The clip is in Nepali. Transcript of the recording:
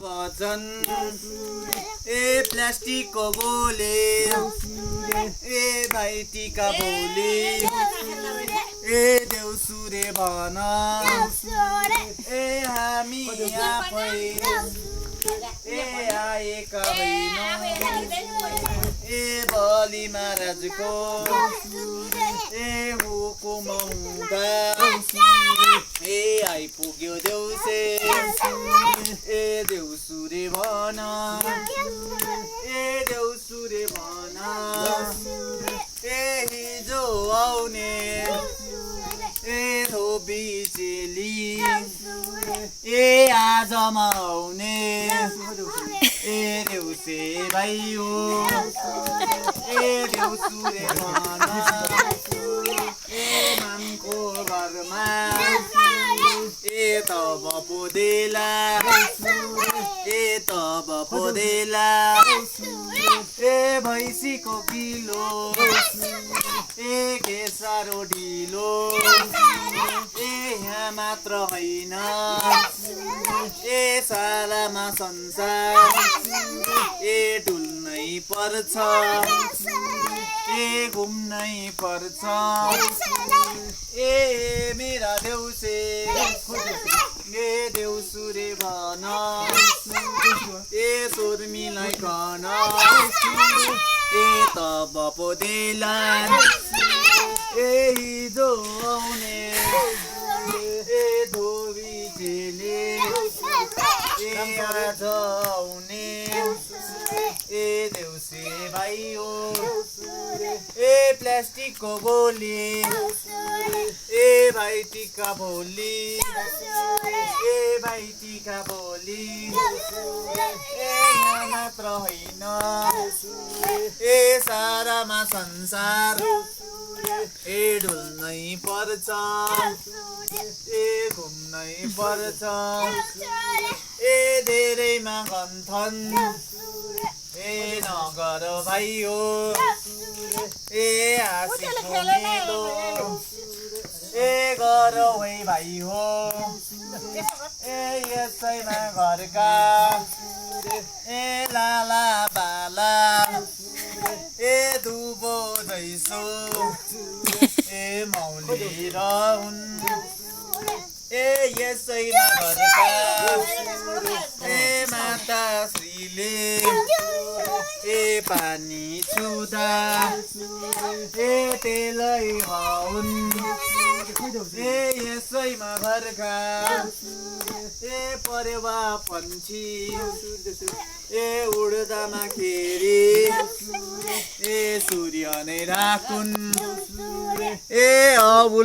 वचन ए प्लास्टिक को गोले ए भाइ टीका बोले ए देउसुरे भन ए हामी आफै ए आएका होइन ए बलि महाराजको ए हुकुम हुँदा ए आइपुग्यो देउसे ए देउसुरे भन ए देउसुरे भन ए हिजो आउने ए धोबी चेली ए आजमा आउने ए देउसे भाइ हो ए देउसुरे भन ए मामको घरमा ए तब पोदेला ए तब पोदेला ए भैँसीको किलो ए के साह्रो ढिलो ए यहाँ मात्र होइन ए सालामा संसार ए डुल्नै पर्छ ए घुम्नै पर्छ ए मेरा देउसे ए देउसुरे भन ए स्वर मिलाइकन ए तब पोदेला ए हिजो आउने ए धोबी चेली ए आज आउने ए देउसे भाइ हो ए प्लास्टिक को गोली ए भाइ टीका भोलि ए भाइ टीका भोलि ए यहाँ मात्र होइन ए सारामा संसार ए डुल्नै पर्छ ए घुम्नै पर्छ ए धेरैमा गन्थन ए नगर भाइ हो ए हाँसीको मेलो ए गरौ है भाइ हो ए यसैमा घरका ए लाला बाला ए दुबो जैसो ए मौली रहन् ए यसैमा घरका ए माता श्रीले ए पानी छुदा ए तेलै हुन् ए यसैमा घरका ए परेवा पन्छी ए उड्दामा खेरि ए सूर्य नै राखुन् ए अबुल